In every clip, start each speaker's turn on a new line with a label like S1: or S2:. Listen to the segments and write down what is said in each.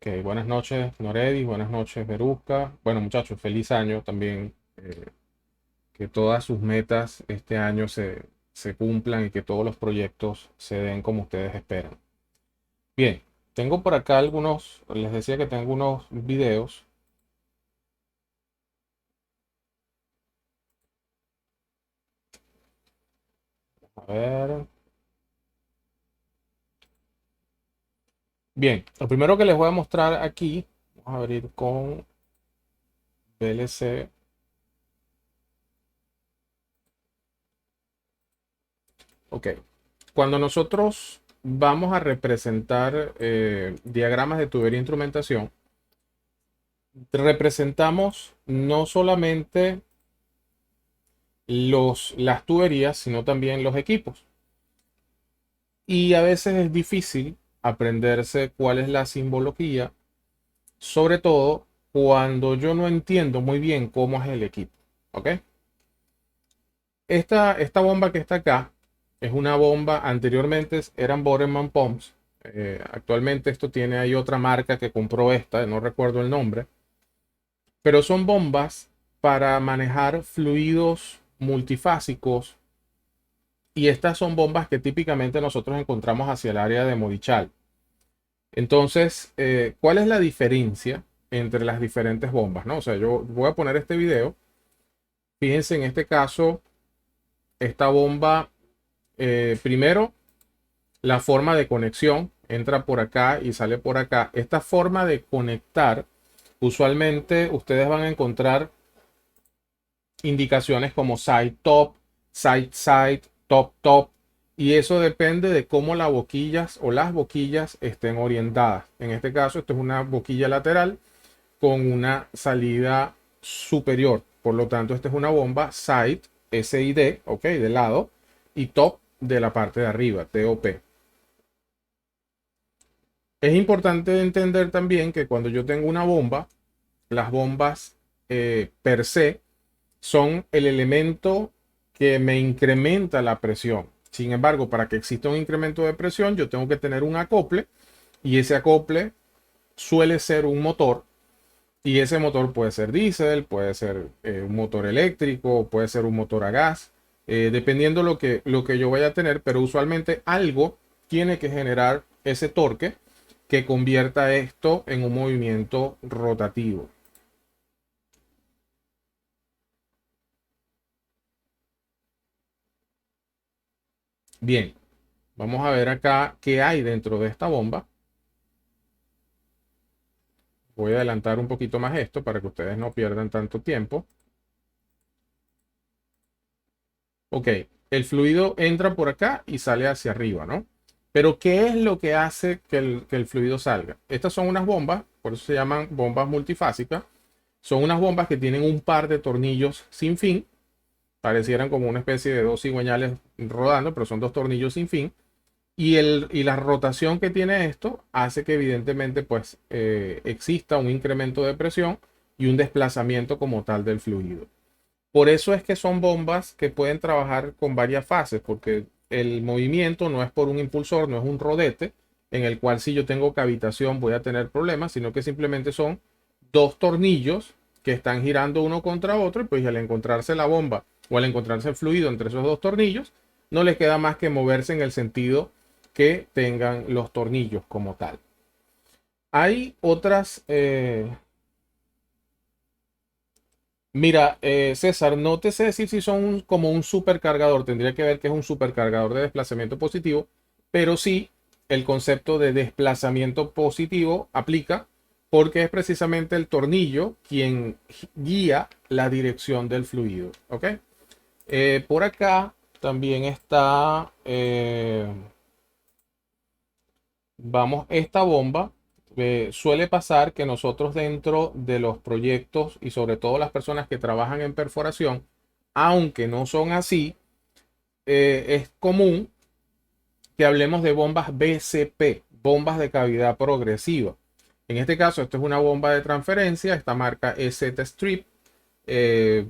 S1: Ok, buenas noches, Noredi, buenas noches, Verusca. Bueno, muchachos, feliz año también. Que todas sus metas este año se cumplan y que todos los proyectos se den como ustedes esperan. Bien, tengo por acá les decía que tengo unos videos. A ver. Bien, lo primero que les voy a mostrar aquí, vamos a abrir con VLC. Ok, cuando nosotros vamos a representar diagramas de tubería e instrumentación, representamos no solamente las tuberías, sino también los equipos. Y a veces es difícil aprenderse cuál es la simbología, sobre todo cuando yo no entiendo muy bien cómo es el equipo. ¿Ok? Esta bomba que está acá es una bomba, anteriormente eran Borelmann Pumps. Actualmente esto tiene, hay otra marca que compró esta, no recuerdo el nombre, pero son bombas para manejar fluidos multifásicos. Y estas son bombas que típicamente nosotros encontramos hacia el área de Morichal. Entonces, ¿cuál es la diferencia entre las diferentes bombas? ¿No? O sea, yo voy a poner este video. Fíjense en este caso, esta bomba, primero, la forma de conexión entra por acá y sale por acá. Esta forma de conectar, usualmente ustedes van a encontrar indicaciones como side top, side side, top top. Y eso depende de cómo las boquillas o las boquillas estén orientadas. En este caso, esto es una boquilla lateral con una salida superior. Por lo tanto, esta es una bomba side, SID, ok, de lado, y top de la parte de arriba, TOP. Es importante entender también que cuando yo tengo una bomba, las bombas per se son el elemento que me incrementa la presión. Sin embargo, para que exista un incremento de presión, yo tengo que tener un acople y ese acople suele ser un motor y ese motor puede ser diésel, puede ser un motor eléctrico, puede ser un motor a gas, dependiendo lo que yo vaya a tener, pero usualmente algo tiene que generar ese torque que convierta esto en un movimiento rotativo. Bien, vamos a ver acá qué hay dentro de esta bomba. Voy a adelantar un poquito más esto para que ustedes no pierdan tanto tiempo. Ok, el fluido entra por acá y sale hacia arriba, ¿no? Pero ¿qué es lo que hace que el fluido salga? Estas son unas bombas, por eso se llaman bombas multifásicas. Son unas bombas que tienen un par de tornillos sin fin. Parecieran como una especie de dos cigüeñales rodando, pero son dos tornillos sin fin. Y la rotación que tiene esto hace que evidentemente pues exista un incremento de presión y un desplazamiento como tal del fluido. Por eso es que son bombas que pueden trabajar con varias fases, porque el movimiento no es por un impulsor, no es un rodete, en el cual si yo tengo cavitación voy a tener problemas, sino que simplemente son dos tornillos que están girando uno contra otro, y pues al encontrarse la bomba o al encontrarse el fluido entre esos dos tornillos, no les queda más que moverse en el sentido que tengan los tornillos como tal. Hay otras, mira, César, no te sé decir si son como un supercargador, tendría que ver que es un supercargador de desplazamiento positivo, pero sí el concepto de desplazamiento positivo aplica porque es precisamente el tornillo quien guía la dirección del fluido. ¿Ok? Por acá también está, vamos, esta bomba. Suele pasar que nosotros dentro de los proyectos y sobre todo las personas que trabajan en perforación, aunque no son así, es común que hablemos de bombas BCP, bombas de cavidad progresiva. En este caso, esto es una bomba de transferencia, esta marca es Z-Strip. eh,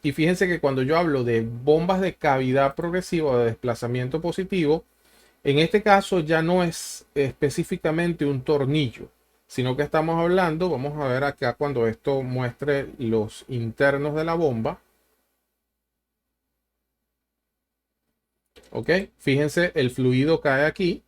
S1: y fíjense que cuando yo hablo de bombas de cavidad progresiva o de desplazamiento positivo, en este caso ya no es específicamente un tornillo, sino que estamos hablando, vamos a ver acá cuando esto muestre los internos de la bomba. ¿Ok? Fíjense, el fluido cae aquí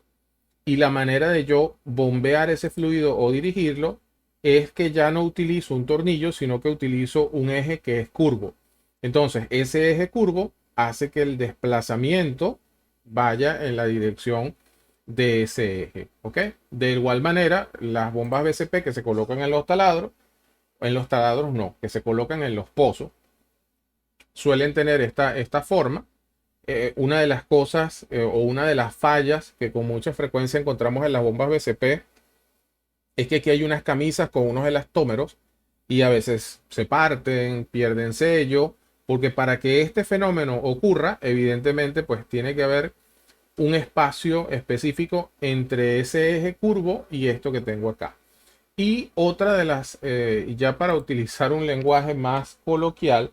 S1: y la manera de yo bombear ese fluido o dirigirlo es que ya no utilizo un tornillo, sino que utilizo un eje que es curvo. Entonces, ese eje curvo hace que el desplazamiento vaya en la dirección de ese eje. ¿Ok? De igual manera, las bombas BCP que se colocan en los taladros no, que se colocan en los pozos, suelen tener esta forma. Una de las cosas o una de las fallas que con mucha frecuencia encontramos en las bombas BCP es que aquí hay unas camisas con unos elastómeros y a veces se parten, pierden sello, porque para que este fenómeno ocurra, evidentemente, pues tiene que haber un espacio específico entre ese eje curvo y esto que tengo acá. Y otra de las, ya para utilizar un lenguaje más coloquial,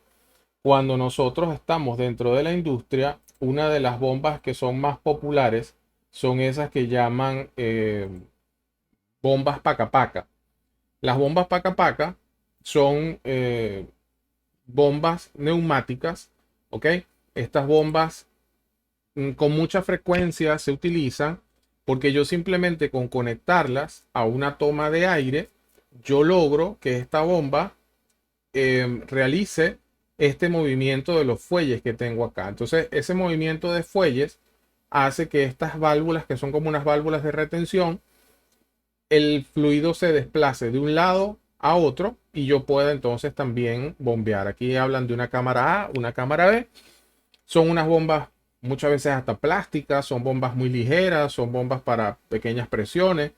S1: cuando nosotros estamos dentro de la industria, una de las bombas que son más populares son esas que llaman bombas paca paca. Las bombas paca paca son bombas neumáticas, ¿ok? Estas bombas con mucha frecuencia se utilizan porque yo simplemente con conectarlas a una toma de aire, yo logro que esta bomba realice este movimiento de los fuelles que tengo acá. Entonces, ese movimiento de fuelles hace que estas válvulas, que son como unas válvulas de retención, el fluido se desplace de un lado a otro y yo pueda entonces también bombear. Aquí hablan de una cámara A, una cámara B. Son unas bombas muchas veces hasta plásticas, son bombas muy ligeras, son bombas para pequeñas presiones.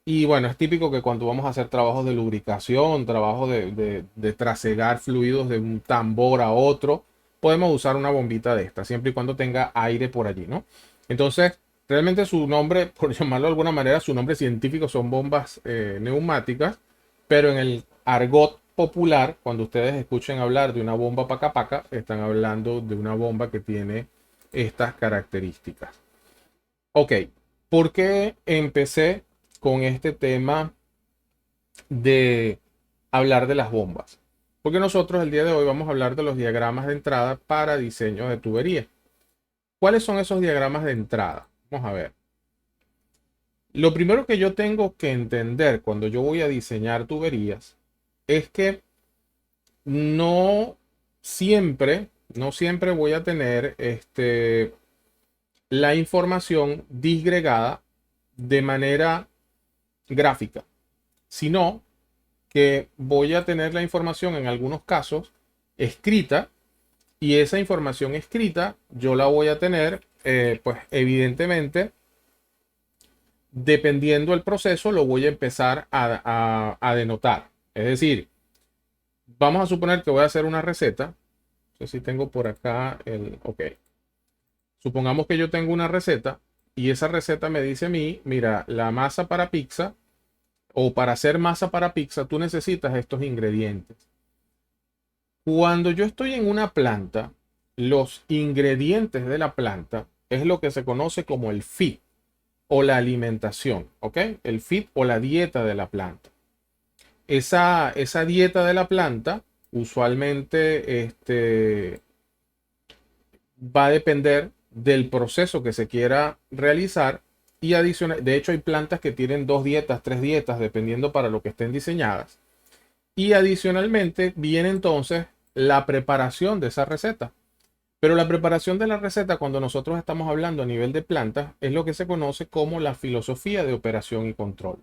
S1: Y bueno, es típico que cuando vamos a hacer trabajos de lubricación, trabajos de trasegar fluidos de un tambor a otro, podemos usar una bombita de esta, siempre y cuando tenga aire por allí, ¿no? Entonces, realmente su nombre, por llamarlo de alguna manera, su nombre científico son bombas neumáticas, pero en el argot popular, cuando ustedes escuchen hablar de una bomba paca paca, están hablando de una bomba que tiene estas características. Ok, ¿por qué empecé con este tema de hablar de las bombas? Porque nosotros el día de hoy vamos a hablar de los diagramas de entrada para diseño de tubería. ¿Cuáles son esos diagramas de entrada? Vamos a ver. Lo primero que yo tengo que entender cuando yo voy a diseñar tuberías es que no siempre voy a tener la información disgregada de manera gráfica, sino que voy a tener la información en algunos casos escrita y esa información escrita yo la voy a tener, pues evidentemente, dependiendo del proceso, lo voy a empezar a denotar. Es decir, vamos a suponer que voy a hacer una receta. No sé si tengo por acá el... Ok. Supongamos que yo tengo una receta y esa receta me dice a mí, mira, la masa para pizza o para hacer masa para pizza, tú necesitas estos ingredientes. Cuando yo estoy en una planta, los ingredientes de la planta es lo que se conoce como el feed o la alimentación, ¿ok? El feed o la dieta de la planta. Esa dieta de la planta usualmente va a depender del proceso que se quiera realizar y adicional. De hecho, hay plantas que tienen 2 dietas, 3 dietas, dependiendo para lo que estén diseñadas. Y adicionalmente viene entonces la preparación de esa receta. Pero la preparación de la receta, cuando nosotros estamos hablando a nivel de plantas, es lo que se conoce como la filosofía de operación y control.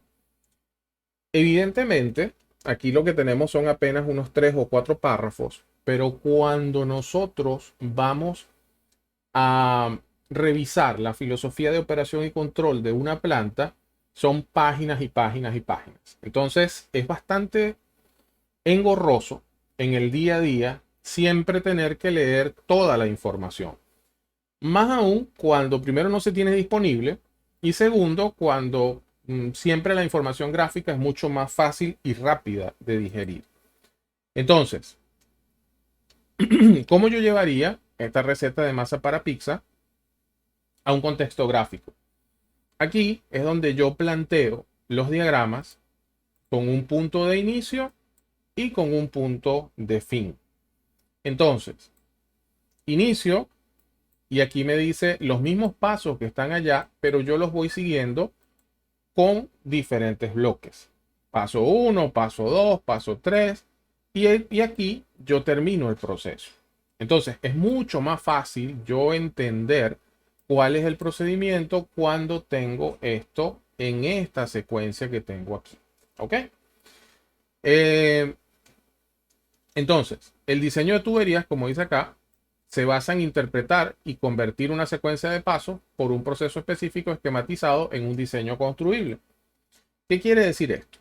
S1: Evidentemente, aquí lo que tenemos son apenas unos 3 o 4 párrafos, pero cuando nosotros vamos a revisar la filosofía de operación y control de una planta, son páginas y páginas y páginas. Entonces, es bastante engorroso en el día a día siempre tener que leer toda la información. Más aún cuando primero no se tiene disponible y segundo cuando siempre la información gráfica es mucho más fácil y rápida de digerir. Entonces, ¿cómo yo llevaría esta receta de masa para pizza a un contexto gráfico? Aquí es donde yo planteo los diagramas con un punto de inicio y con un punto de fin. Entonces, inicio, y aquí me dice los mismos pasos que están allá, pero yo los voy siguiendo con diferentes bloques. Paso 1, paso 2, paso 3, y aquí yo termino el proceso. Entonces, es mucho más fácil yo entender cuál es el procedimiento cuando tengo esto en esta secuencia que tengo aquí. ¿Ok? Eh, entonces, el diseño de tuberías, como dice acá, se basa en interpretar y convertir una secuencia de pasos por un proceso específico esquematizado en un diseño construible. ¿Qué quiere decir esto?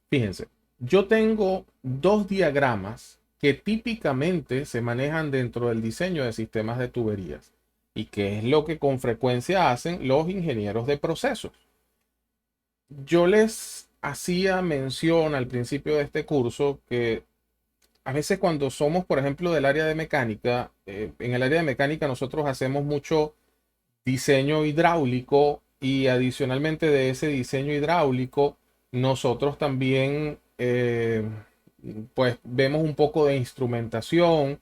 S1: Fíjense, yo tengo dos diagramas que típicamente se manejan dentro del diseño de sistemas de tuberías y que es lo que con frecuencia hacen los ingenieros de procesos. Yo les hacía mención al principio de este curso que a veces cuando somos, por ejemplo, del área de mecánica, en el área de mecánica nosotros hacemos mucho diseño hidráulico y adicionalmente de ese diseño hidráulico, nosotros también pues vemos un poco de instrumentación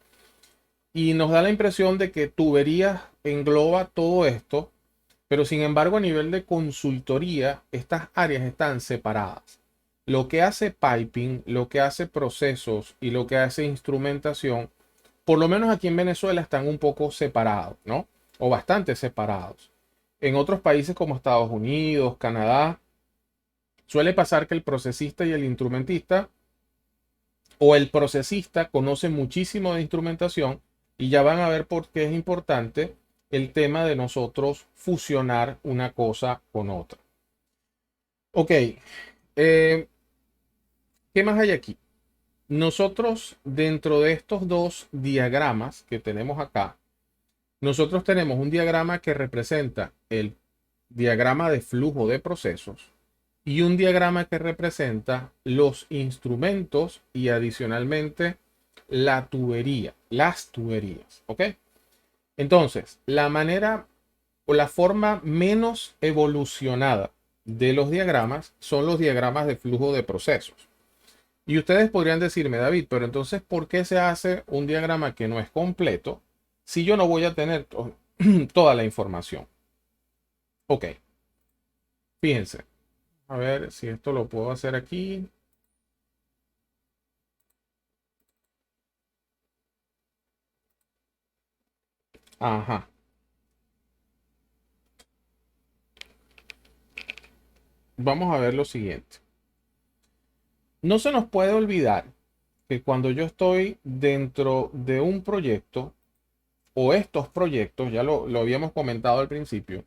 S1: y nos da la impresión de que tuberías engloba todo esto, pero sin embargo a nivel de consultoría estas áreas están separadas. Lo que hace piping, lo que hace procesos y lo que hace instrumentación, por lo menos aquí en Venezuela están un poco separados, ¿no? O bastante separados. En otros países como Estados Unidos, Canadá, suele pasar que el procesista y el instrumentista o el procesista conoce muchísimo de instrumentación y ya van a ver por qué es importante el tema de nosotros fusionar una cosa con otra. Ok, ¿qué más hay aquí? Nosotros dentro de estos dos diagramas que tenemos acá, nosotros tenemos un diagrama que representa el diagrama de flujo de procesos y un diagrama que representa los instrumentos y adicionalmente la tubería, las tuberías, ¿ok? Entonces, la manera o la forma menos evolucionada de los diagramas son los diagramas de flujo de procesos. Y ustedes podrían decirme, David, pero entonces, ¿por qué se hace un diagrama que no es completo si yo no voy a tener toda la información? Ok, fíjense. A ver si esto lo puedo hacer aquí. Ajá. Vamos a ver lo siguiente. No se nos puede olvidar que cuando yo estoy dentro de un proyecto o estos proyectos, ya lo habíamos comentado al principio,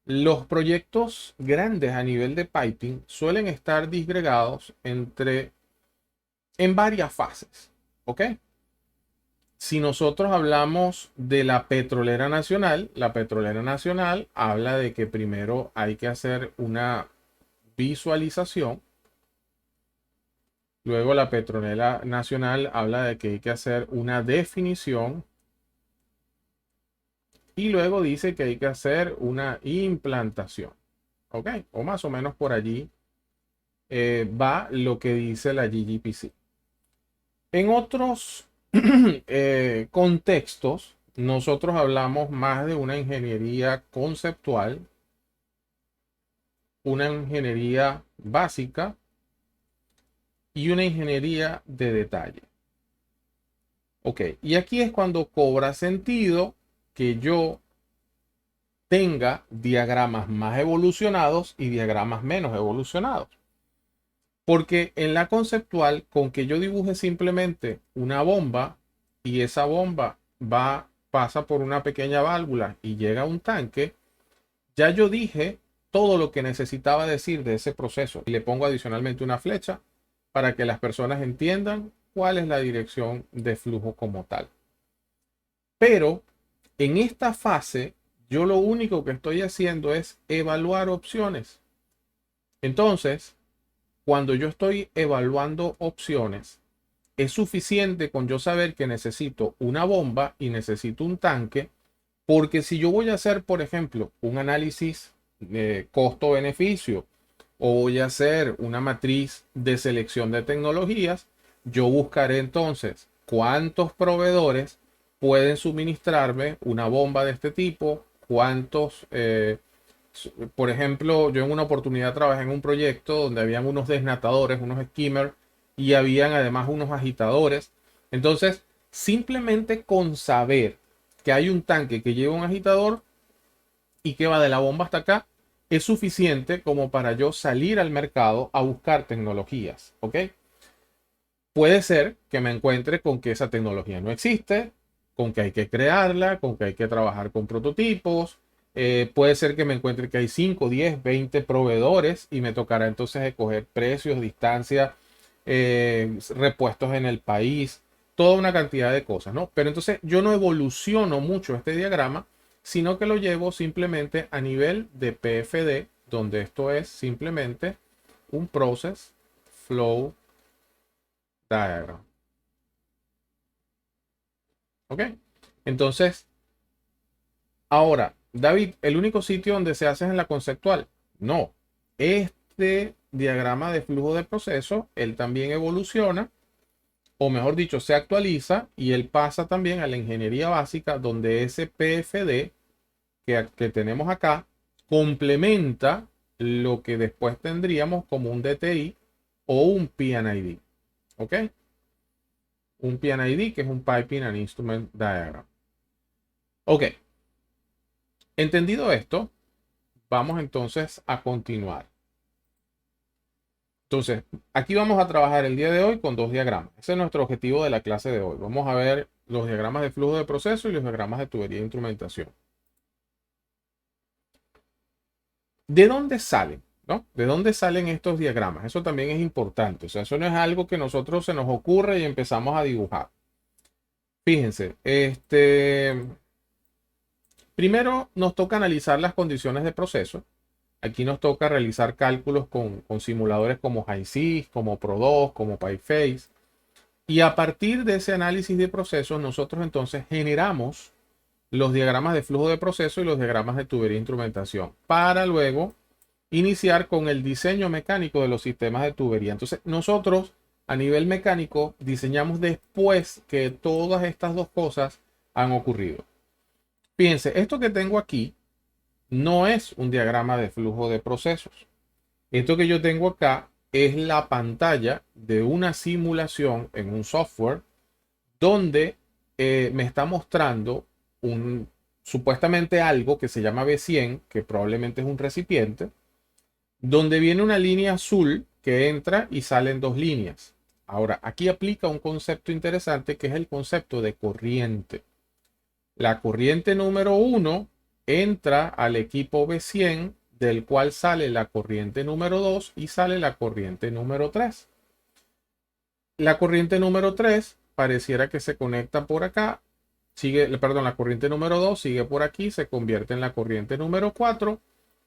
S1: los proyectos grandes a nivel de piping suelen estar disgregados en varias fases. ¿Ok? Si nosotros hablamos de la petrolera nacional habla de que primero hay que hacer una visualización. Luego la petrolera nacional habla de que hay que hacer una definición. Y luego dice que hay que hacer una implantación. ¿Ok? O más o menos por allí va lo que dice la GGPC. En otros contextos, nosotros hablamos más de una ingeniería conceptual, una ingeniería básica y una ingeniería de detalle. Ok, y aquí es cuando cobra sentido que yo tenga diagramas más evolucionados y diagramas menos evolucionados. Porque en la conceptual, con que yo dibuje simplemente una bomba y esa bomba pasa por una pequeña válvula y llega a un tanque, ya yo dije todo lo que necesitaba decir de ese proceso. Y le pongo adicionalmente una flecha para que las personas entiendan cuál es la dirección de flujo como tal. Pero en esta fase, yo lo único que estoy haciendo es evaluar opciones. Entonces, cuando yo estoy evaluando opciones, es suficiente con yo saber que necesito una bomba y necesito un tanque, porque si yo voy a hacer, por ejemplo, un análisis de costo-beneficio o voy a hacer una matriz de selección de tecnologías, yo buscaré entonces cuántos proveedores pueden suministrarme una bomba de este tipo, cuántos, por ejemplo, yo en una oportunidad trabajé en un proyecto donde habían unos desnatadores, unos skimmers y habían además unos agitadores. Entonces, simplemente con saber que hay un tanque que lleva un agitador y que va de la bomba hasta acá, es suficiente como para yo salir al mercado a buscar tecnologías, ¿ok? Puede ser que me encuentre con que esa tecnología no existe, con que hay que crearla, con que hay que trabajar con prototipos. Puede ser que me encuentre que hay 5, 10, 20 proveedores y me tocará entonces escoger precios, distancia, repuestos en el país, toda una cantidad de cosas, ¿no? Pero entonces yo no evoluciono mucho este diagrama, sino que lo llevo simplemente a nivel de PFD, donde esto es simplemente un Process Flow Diagram. ¿Ok? Entonces, ahora, David, ¿el único sitio donde se hace es en la conceptual? No. Este diagrama de flujo de proceso, él también evoluciona, o mejor dicho, se actualiza y él pasa también a la ingeniería básica, donde ese PFD que tenemos acá complementa lo que después tendríamos como un DTI o un PNID. ¿Ok? Un PNID que es un Piping and Instrument Diagram. Ok, entendido esto, vamos entonces a continuar. Entonces, aquí vamos a trabajar el día de hoy con dos diagramas. Ese es nuestro objetivo de la clase de hoy. Vamos a ver los diagramas de flujo de proceso y los diagramas de tubería de instrumentación. ¿De dónde salen? ¿No? ¿De dónde salen estos diagramas? Eso también es importante. O sea, eso no es algo que nosotros se nos ocurre y empezamos a dibujar. Fíjense, primero nos toca analizar las condiciones de proceso. Aquí nos toca realizar cálculos con simuladores como HiSys, como Pro2, como PyFace. Y a partir de ese análisis de procesos, nosotros entonces generamos los diagramas de flujo de proceso y los diagramas de tubería e instrumentación para luego iniciar con el diseño mecánico de los sistemas de tubería. Entonces, nosotros a nivel mecánico diseñamos después que todas estas dos cosas han ocurrido. Fíjense, esto que tengo aquí no es un diagrama de flujo de procesos. Esto que yo tengo acá es la pantalla de una simulación en un software donde me está mostrando supuestamente algo que se llama B100, que probablemente es un recipiente, donde viene una línea azul que entra y salen dos líneas. Ahora, aquí aplica un concepto interesante que es el concepto de corriente. La corriente número 1 entra al equipo B100, del cual sale la corriente número 2 y sale la corriente número 3. La corriente número 3 pareciera que se conecta por acá, perdón, la corriente número 2 sigue por aquí, se convierte en la corriente número 4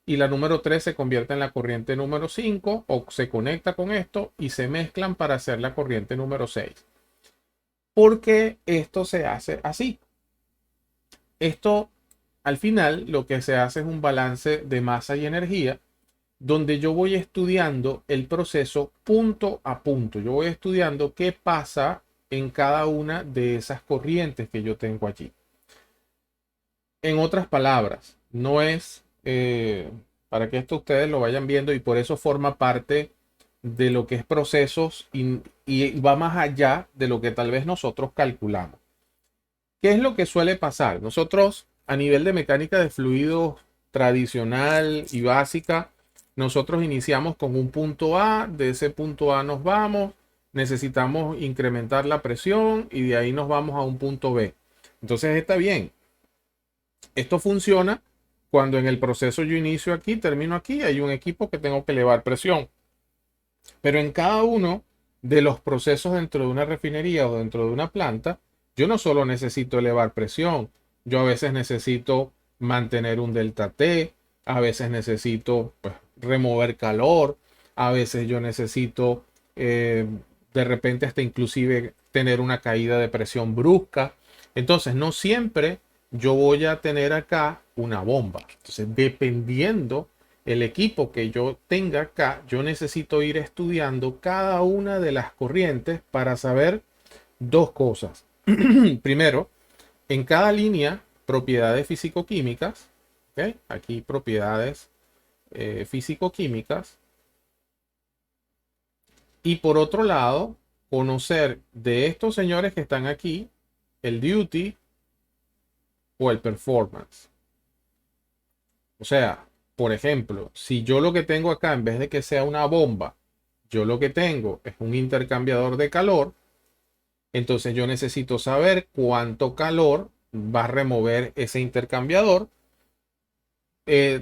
S1: y la número 3 se convierte en la corriente número 5 o se conecta con esto y se mezclan para hacer la corriente número 6. ¿Por qué esto se hace así? Esto, al final, lo que se hace es un balance de masa y energía, donde yo voy estudiando el proceso punto a punto. Yo voy estudiando qué pasa en cada una de esas corrientes que yo tengo allí. En otras palabras, no es para que esto ustedes lo vayan viendo y por eso forma parte de lo que es procesos y va más allá de lo que tal vez nosotros calculamos. ¿Qué es lo que suele pasar? Nosotros, a nivel de mecánica de fluidos tradicional y básica, nosotros iniciamos con un punto A, de ese punto A nos vamos, necesitamos incrementar la presión y de ahí nos vamos a un punto B. Entonces está bien. Esto funciona cuando en el proceso yo inicio aquí, termino aquí, hay un equipo que tengo que elevar presión. Pero en cada uno de los procesos dentro de una refinería o dentro de una planta, yo no solo necesito elevar presión, yo a veces necesito mantener un delta T, a veces necesito pues, remover calor, a veces yo necesito de repente hasta inclusive tener una caída de presión brusca. Entonces no siempre yo voy a tener acá una bomba. Entonces dependiendo el equipo que yo tenga acá, yo necesito ir estudiando cada una de las corrientes para saber dos cosas. Primero, en cada línea, propiedades físico-químicas. ¿Ok? Aquí propiedades físico-químicas. Y por otro lado, conocer de estos señores que están aquí, el duty o el performance. O sea, por ejemplo, si yo lo que tengo acá, en vez de que sea una bomba, yo lo que tengo es un intercambiador de calor, entonces yo necesito saber cuánto calor va a remover ese intercambiador,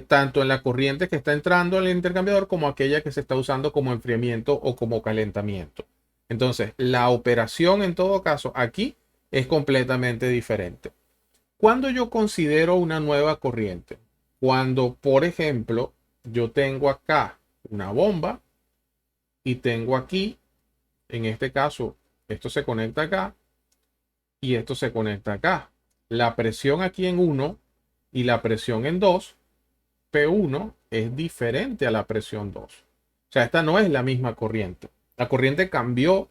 S1: tanto en la corriente que está entrando al intercambiador como aquella que se está usando como enfriamiento o como calentamiento. Entonces, la operación en todo caso aquí es completamente diferente. Cuando yo considero una nueva corriente, cuando, por ejemplo, yo tengo acá una bomba y tengo aquí, en este caso, esto se conecta acá y esto se conecta acá. La presión aquí en uno y la presión en 2 P1 es diferente a la presión 2. O sea, esta no es la misma corriente. La corriente cambió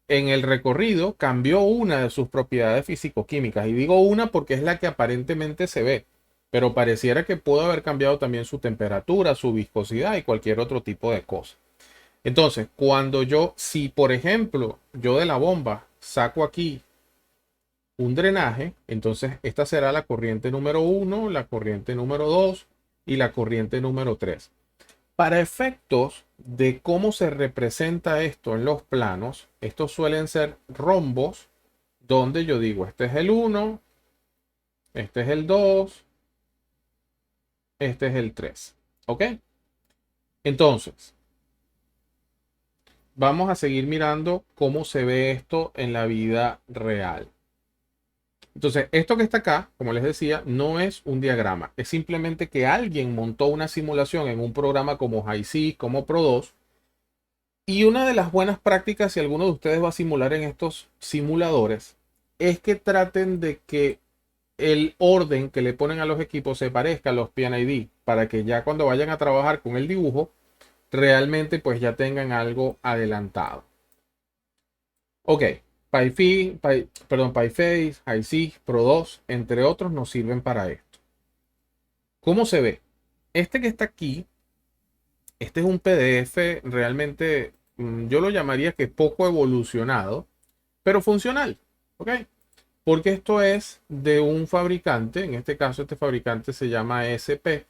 S1: en el recorrido, cambió una de sus propiedades físico-químicas. Y digo una porque es la que aparentemente se ve, pero pareciera que pudo haber cambiado también su temperatura, su viscosidad y cualquier otro tipo de cosa. Entonces, cuando yo, si por ejemplo, yo de la bomba saco aquí un drenaje, entonces esta será la corriente número uno, la corriente número 2 y la corriente número 3. Para efectos de cómo se representa esto en los planos, estos suelen ser rombos donde yo digo, este es el uno, este es el 2, este es el 3. ¿Ok? Entonces, vamos a seguir mirando cómo se ve esto en la vida real. Entonces, esto que está acá, como les decía, no es un diagrama. Es simplemente que alguien montó una simulación en un programa como HiSeq, como Pro2. Y una de las buenas prácticas, si alguno de ustedes va a simular en estos simuladores, es que traten de que el orden que le ponen a los equipos se parezca a los PNID, para que ya cuando vayan a trabajar con el dibujo, realmente pues ya tengan algo adelantado. Ok, PyFace, HiSeq, Pro2, entre otros, nos sirven para esto. ¿Cómo se ve? Este que está aquí, este es un PDF realmente, yo lo llamaría que poco evolucionado, pero funcional. ¿Ok? Porque esto es de un fabricante, en este caso este fabricante se llama SP.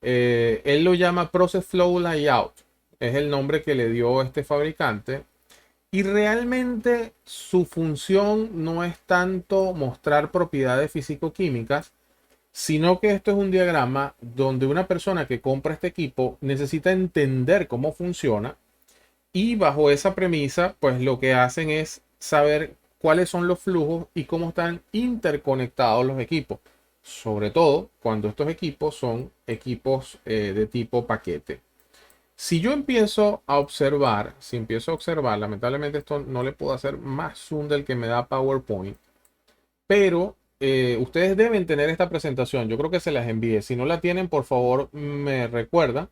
S1: Él lo llama Process Flow Layout, es el nombre que le dio este fabricante. Y realmente su función no es tanto mostrar propiedades físico-químicas, sino que esto es un diagrama donde una persona que compra este equipo necesita entender cómo funciona y bajo esa premisa, pues lo que hacen es saber cuáles son los flujos y cómo están interconectados los equipos. Sobre todo cuando estos equipos son equipos de tipo paquete. Si yo empiezo a observar, lamentablemente esto no le puedo hacer más zoom del que me da PowerPoint, pero ustedes deben tener esta presentación. Yo creo que se las envíe. Si no la tienen, por favor, me recuerda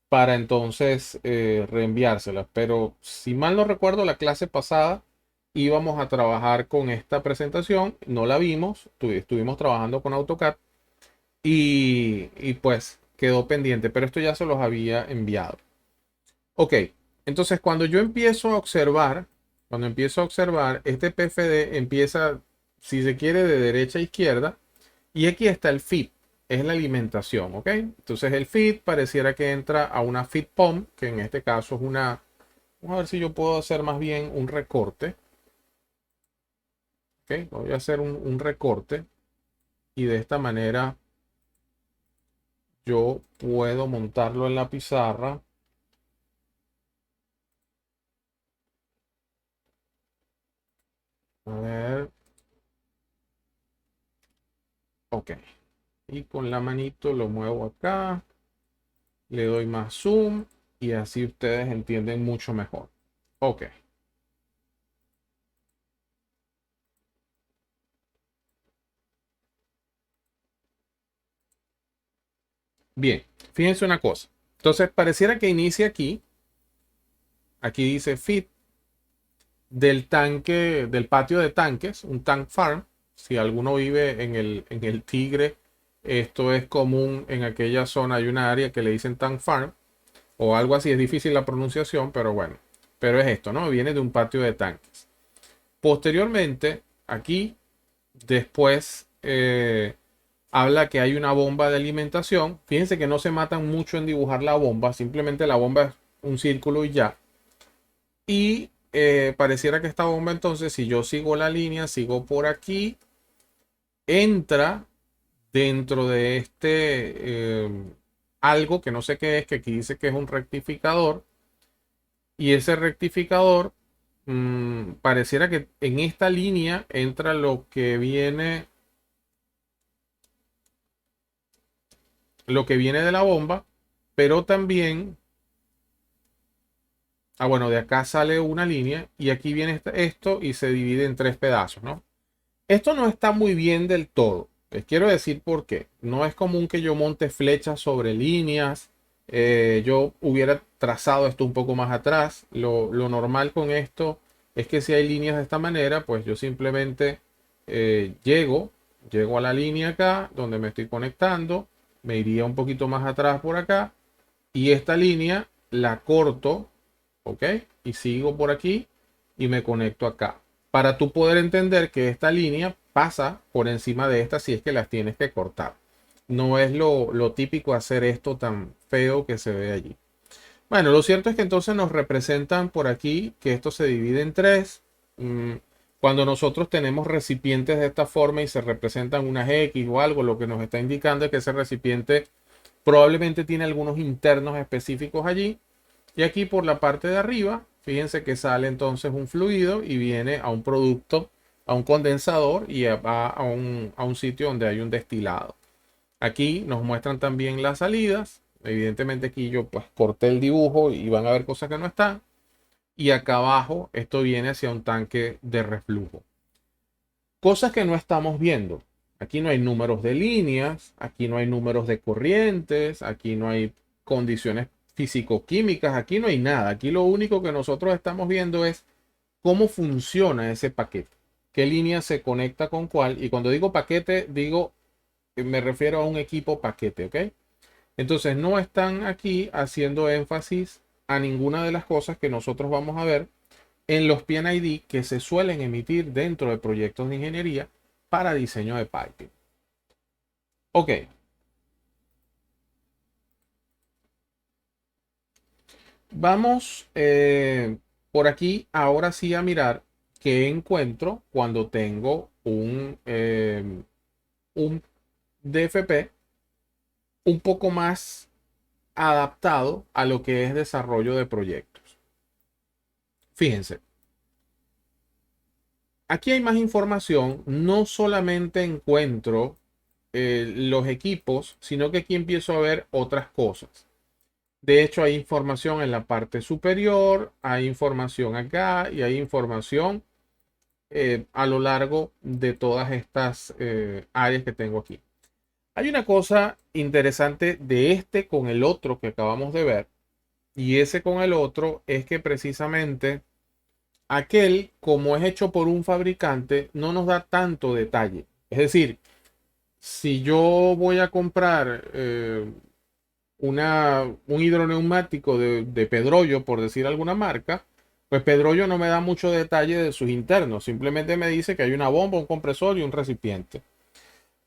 S1: para entonces reenviárselas. Pero si mal no recuerdo, la clase pasada íbamos a trabajar con esta presentación, no la vimos, estuvimos trabajando con AutoCAD y pues quedó pendiente, pero esto ya se los había enviado. Ok, entonces cuando empiezo a observar, este PFD empieza, si se quiere, de derecha a izquierda. Y aquí está el feed, es la alimentación, ¿ok? Entonces el feed pareciera que entra a una feed pump, que en este caso es una, vamos a ver si yo puedo hacer más bien un recorte, ¿ok? Voy a hacer un recorte y de esta manera yo puedo montarlo en la pizarra. A ver, ok. Y con la manito lo muevo acá, le doy más zoom y así ustedes entienden mucho mejor. Ok. Bien, fíjense una cosa. Entonces, pareciera que inicia aquí. Aquí dice fit del tanque, del patio de tanques, un tank farm. Si alguno vive en el Tigre, esto es común en aquella zona. Hay una área que le dicen tank farm o algo así. Es difícil la pronunciación, pero bueno. Pero es esto, ¿no? Viene de un patio de tanques. Posteriormente, aquí, después, habla que hay una bomba de alimentación. Fíjense que no se matan mucho en dibujar la bomba. Simplemente la bomba es un círculo y ya. Y pareciera que esta bomba entonces, si yo sigo la línea, sigo por aquí, entra dentro de algo que no sé qué es, que aquí dice que es un rectificador. Y ese rectificador pareciera que en esta línea entra lo que viene de la bomba, pero también, bueno, de acá sale una línea y aquí viene esto y se divide en tres pedazos, ¿no? Esto no está muy bien del todo. Les quiero decir por qué. No es común que yo monte flechas sobre líneas. Yo hubiera trazado esto un poco más atrás. Lo normal con esto es que si hay líneas de esta manera, pues yo simplemente llego a la línea acá donde me estoy conectando. Me iría un poquito más atrás por acá. Y esta línea la corto, ¿ok? Y sigo por aquí y me conecto acá. Para tú poder entender que esta línea pasa por encima de esta si es que las tienes que cortar. No es lo típico hacer esto tan feo que se ve allí. Bueno, lo cierto es que entonces nos representan por aquí que esto se divide en tres. Mm, Cuando nosotros tenemos recipientes de esta forma y se representan unas X o algo, lo que nos está indicando es que ese recipiente probablemente tiene algunos internos específicos allí. Y aquí por la parte de arriba, fíjense que sale entonces un fluido y viene a un producto, a un condensador y va a un sitio donde hay un destilado. Aquí nos muestran también las salidas. Evidentemente aquí yo pues corté el dibujo y van a ver cosas que no están. Y acá abajo esto viene hacia un tanque de reflujo. Cosas que no estamos viendo. Aquí no hay números de líneas, aquí no hay números de corrientes, aquí no hay condiciones físico-químicas, aquí no hay nada. Aquí lo único que nosotros estamos viendo es cómo funciona ese paquete, qué línea se conecta con cuál. Y cuando digo paquete, me refiero a un equipo paquete, ¿ok? Entonces no están aquí haciendo énfasis a ninguna de las cosas que nosotros vamos a ver en los PNID que se suelen emitir dentro de proyectos de ingeniería para diseño de piping. Ok, vamos por aquí ahora sí a mirar qué encuentro cuando tengo un DFP un poco más adaptado a lo que es desarrollo de proyectos. Fíjense, aquí hay más información, no solamente encuentro los equipos, sino que aquí empiezo a ver otras cosas. De hecho, hay información en la parte superior, hay información acá y hay información a lo largo de todas estas áreas que tengo aquí. Hay una cosa interesante de este con el otro que acabamos de ver, y ese con el otro es que precisamente aquel, como es hecho por un fabricante, no nos da tanto detalle. Es decir, si yo voy a comprar un hidroneumático de Pedrollo, por decir alguna marca, pues Pedrollo no me da mucho detalle de sus internos. Simplemente me dice que hay una bomba, un compresor y un recipiente.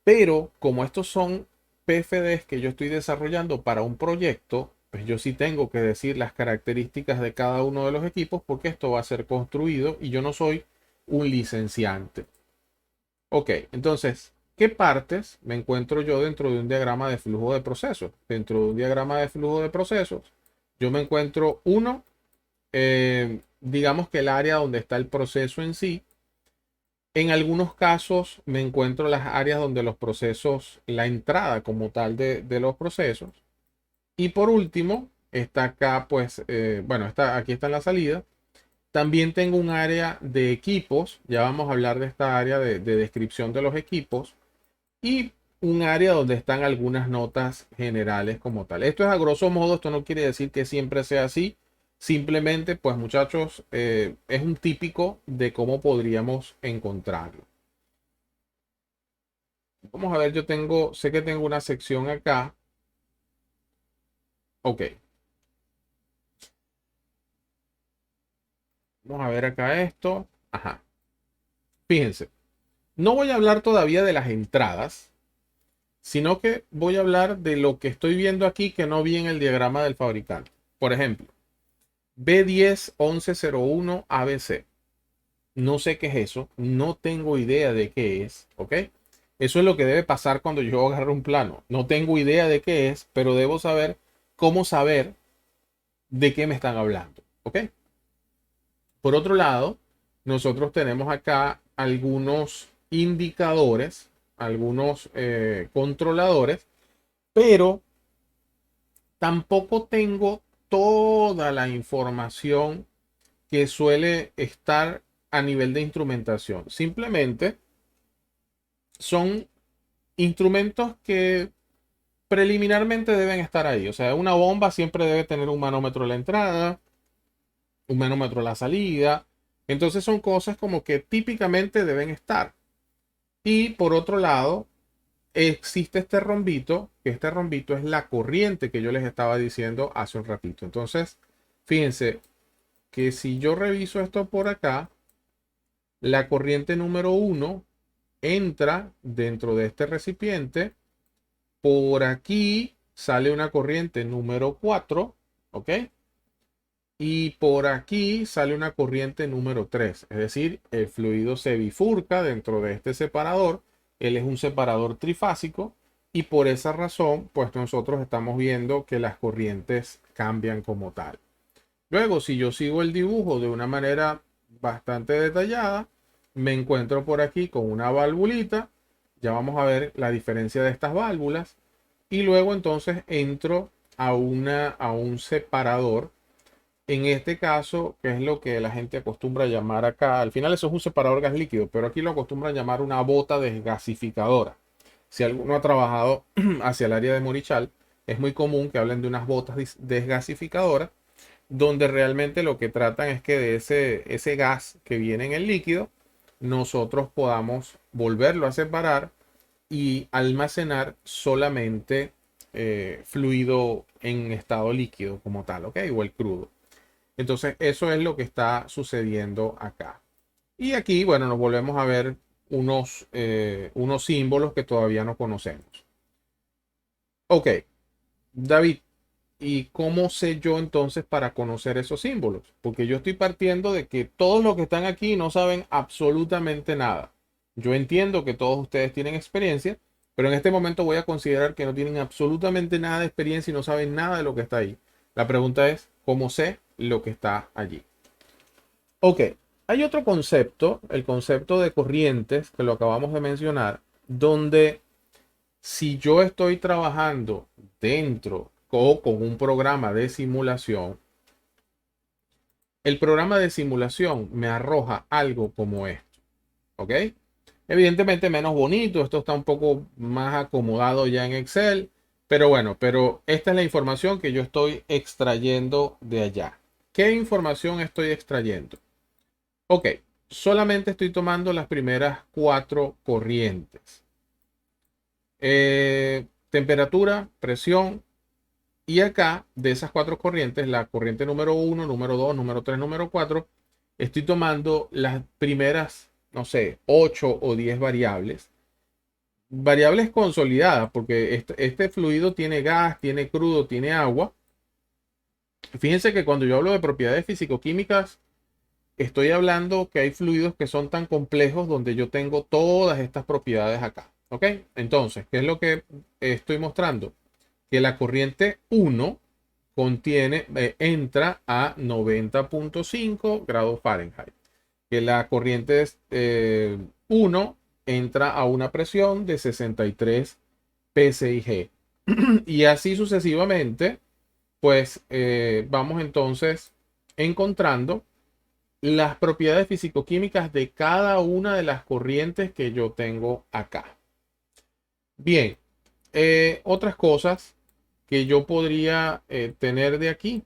S1: Pero como estos son PFDs que yo estoy desarrollando para un proyecto, pues yo sí tengo que decir las características de cada uno de los equipos porque esto va a ser construido y yo no soy un licenciante. Ok, entonces, ¿qué partes me encuentro yo dentro de un diagrama de flujo de procesos? Dentro de un diagrama de flujo de procesos, yo me encuentro uno, digamos que el área donde está el proceso en sí. En algunos casos me encuentro las áreas donde los procesos, la entrada como tal de los procesos. Y por último, está acá, pues, bueno, aquí está la salida. También tengo un área de equipos. Ya vamos a hablar de esta área de descripción de los equipos. Y un área donde están algunas notas generales como tal. Esto es a grosso modo, esto no quiere decir que siempre sea así. Simplemente, pues muchachos, es un típico de cómo podríamos encontrarlo. Vamos a ver, sé que tengo una sección acá. Ok, vamos a ver acá esto. Ajá, fíjense, no voy a hablar todavía de las entradas, sino que voy a hablar de lo que estoy viendo aquí que no vi en el diagrama del fabricante. Por ejemplo, B101101 ABC. No sé qué es eso, no tengo idea de qué es, ¿ok? Eso es lo que debe pasar cuando yo agarro un plano. No tengo idea de qué es, pero debo saber cómo saber de qué me están hablando, ¿ok? Por otro lado, nosotros tenemos acá algunos indicadores, algunos controladores, pero tampoco tengo toda la información que suele estar a nivel de instrumentación. Simplemente son instrumentos que preliminarmente deben estar ahí. O sea, una bomba siempre debe tener un manómetro a la entrada, un manómetro a la salida. Entonces son cosas como que típicamente deben estar. Y por otro lado, existe este rombito, que este rombito es la corriente que yo les estaba diciendo hace un ratito. Entonces, fíjense que si yo reviso esto por acá, la corriente número uno entra dentro de este recipiente. Por aquí sale una corriente número 4, ¿ok? Y por aquí sale una corriente número 3, es decir, el fluido se bifurca dentro de este separador. Él es un separador trifásico y por esa razón, pues nosotros estamos viendo que las corrientes cambian como tal. Luego, si yo sigo el dibujo de una manera bastante detallada, me encuentro por aquí con una valvulita. Ya vamos a ver la diferencia de estas válvulas. Y luego entonces entro a un separador. En este caso, que es lo que la gente acostumbra a llamar acá. Al final eso es un separador gas líquido, pero aquí lo acostumbran a llamar una bota desgasificadora. Si alguno ha trabajado hacia el área de Morichal, es muy común que hablen de unas botas desgasificadoras donde realmente lo que tratan es que de ese gas que viene en el líquido, nosotros podamos volverlo a separar y almacenar solamente fluido en estado líquido como tal, ¿ok? O el crudo. Entonces, eso es lo que está sucediendo acá. Y aquí, bueno, nos volvemos a ver unos símbolos que todavía no conocemos. Ok, David, ¿y cómo sé yo entonces para conocer esos símbolos? Porque yo estoy partiendo de que todos los que están aquí no saben absolutamente nada. Yo entiendo que todos ustedes tienen experiencia, pero en este momento voy a considerar que no tienen absolutamente nada de experiencia y no saben nada de lo que está ahí. La pregunta es, ¿cómo sé lo que está allí? Ok, hay otro concepto, el concepto de corrientes, que lo acabamos de mencionar, donde si yo estoy trabajando dentro o con un programa de simulación, el programa de simulación me arroja algo como esto, ¿ok? Evidentemente menos bonito, esto está un poco más acomodado ya en Excel, pero bueno, pero esta es la información que yo estoy extrayendo de allá. ¿Qué información estoy extrayendo? Ok, solamente estoy tomando las primeras cuatro corrientes. Temperatura, presión, y acá, de esas cuatro corrientes, la corriente número uno, número 2, número 3, número 4, estoy tomando las primeras, no sé, 8 o 10 variables. Variables consolidadas, porque este fluido tiene gas, tiene crudo, tiene agua. Fíjense que cuando yo hablo de propiedades físico-químicas, estoy hablando que hay fluidos que son tan complejos donde yo tengo todas estas propiedades acá. ¿Ok? Entonces, ¿qué es lo que estoy mostrando? Que la corriente 1 entra a 90.5 grados Fahrenheit. Que la corriente 1 entra a una presión de 63 psig. Y así sucesivamente, pues vamos entonces encontrando las propiedades físico-químicas de cada una de las corrientes que yo tengo acá. Bien, otras cosas que yo podría tener de aquí.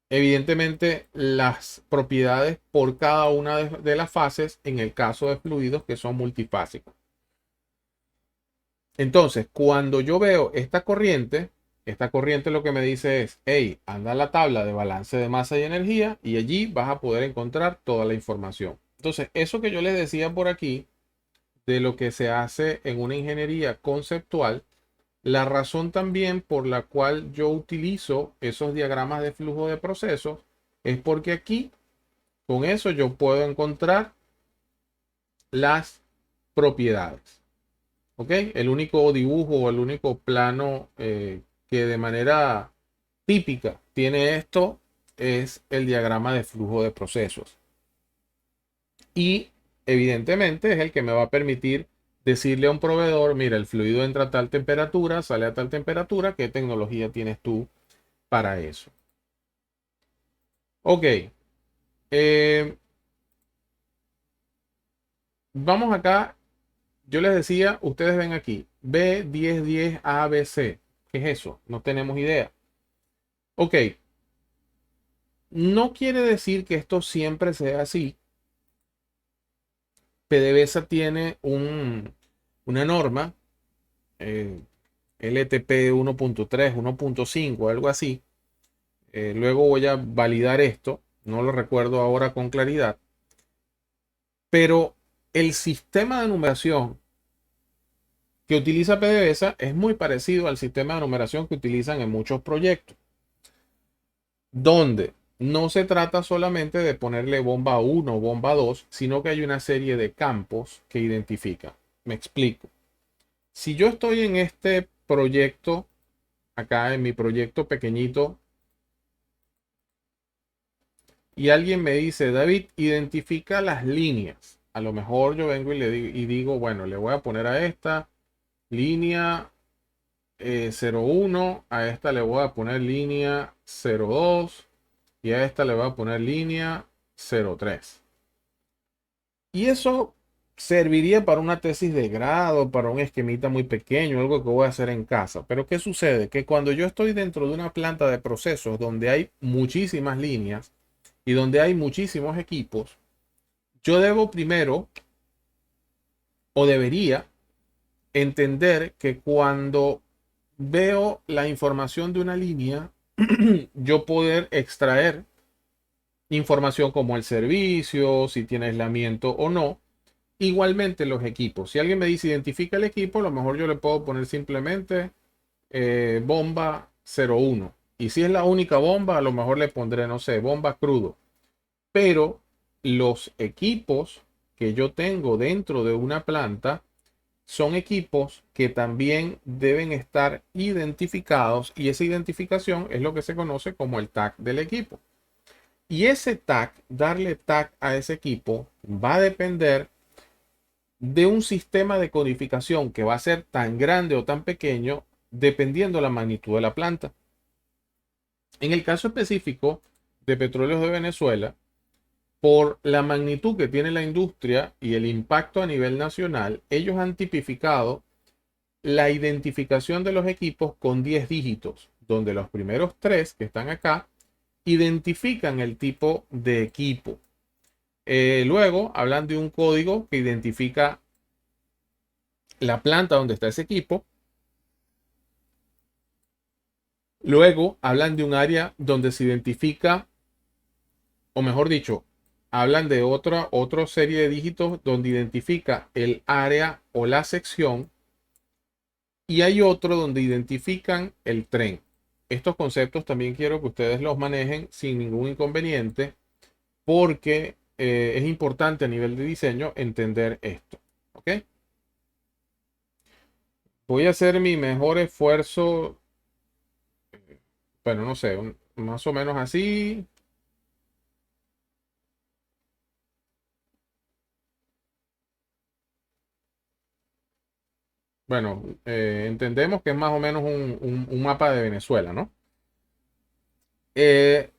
S1: Evidentemente, las propiedades por cada una de las fases en el caso de fluidos que son multifásicos. Entonces, cuando yo veo esta corriente lo que me dice es, hey, anda a la tabla de balance de masa y energía y allí vas a poder encontrar toda la información. Entonces, eso que yo les decía por aquí, de lo que se hace en una ingeniería conceptual, la razón también por la cual yo utilizo esos diagramas de flujo de procesos es porque aquí, con eso, yo puedo encontrar las propiedades. ¿Ok? El único dibujo o el único plano que de manera típica tiene esto es el diagrama de flujo de procesos. Y evidentemente es el que me va a permitir decirle a un proveedor, mira, el fluido entra a tal temperatura, sale a tal temperatura, ¿qué tecnología tienes tú para eso? Ok. eh, Vamos acá. Yo les decía, ustedes ven aquí, B1010 ABC. ¿Qué es eso? No tenemos idea. Ok, no quiere decir que esto siempre sea así. PDVSA tiene una norma, LTP 1.3, 1.5, algo así. Luego voy a validar esto, no lo recuerdo ahora con claridad, pero el sistema de numeración que utiliza PDVSA es muy parecido al sistema de numeración que utilizan en muchos proyectos, donde no se trata solamente de ponerle bomba 1 o bomba 2, sino que hay una serie de campos que identifica. Me explico. Si yo estoy en este proyecto, acá en mi proyecto pequeñito, y alguien me dice, David, identifica las líneas. A lo mejor yo vengo y digo, bueno, le voy a poner a esta línea 01, a esta le voy a poner línea 02 y a esta le voy a poner línea 03. Y eso serviría para una tesis de grado, para un esquemita muy pequeño, algo que voy a hacer en casa. Pero ¿qué sucede? Que cuando yo estoy dentro de una planta de procesos donde hay muchísimas líneas y donde hay muchísimos equipos, yo debo primero o debería entender que cuando veo la información de una línea, yo poder extraer información como el servicio, si tiene aislamiento o no. Igualmente los equipos. Si alguien me dice identifica el equipo, a lo mejor yo le puedo poner simplemente bomba 01. Y si es la única bomba, a lo mejor le pondré, no sé, bomba crudo. Pero los equipos que yo tengo dentro de una planta son equipos que también deben estar identificados y esa identificación es lo que se conoce como el tag del equipo. Y ese tag, darle tag a ese equipo, va a depender de un sistema de codificación que va a ser tan grande o tan pequeño dependiendo la magnitud de la planta. En el caso específico de Petróleos de Venezuela, por la magnitud que tiene la industria y el impacto a nivel nacional, ellos han tipificado la identificación de los equipos con 10 dígitos, donde los primeros 3 que están acá identifican el tipo de equipo. Luego hablan de un código que identifica la planta donde está ese equipo. Luego hablan de un área donde se identifica, o mejor dicho, hablan de otra serie de dígitos donde identifica el área o la sección. Y hay otro donde identifican el tren. Estos conceptos también quiero que ustedes los manejen sin ningún inconveniente porque es importante a nivel de diseño entender esto. ¿Ok? Voy a hacer mi mejor esfuerzo, bueno, no sé, más o menos así. Bueno, entendemos que es más o menos un mapa de Venezuela, ¿no? Eh,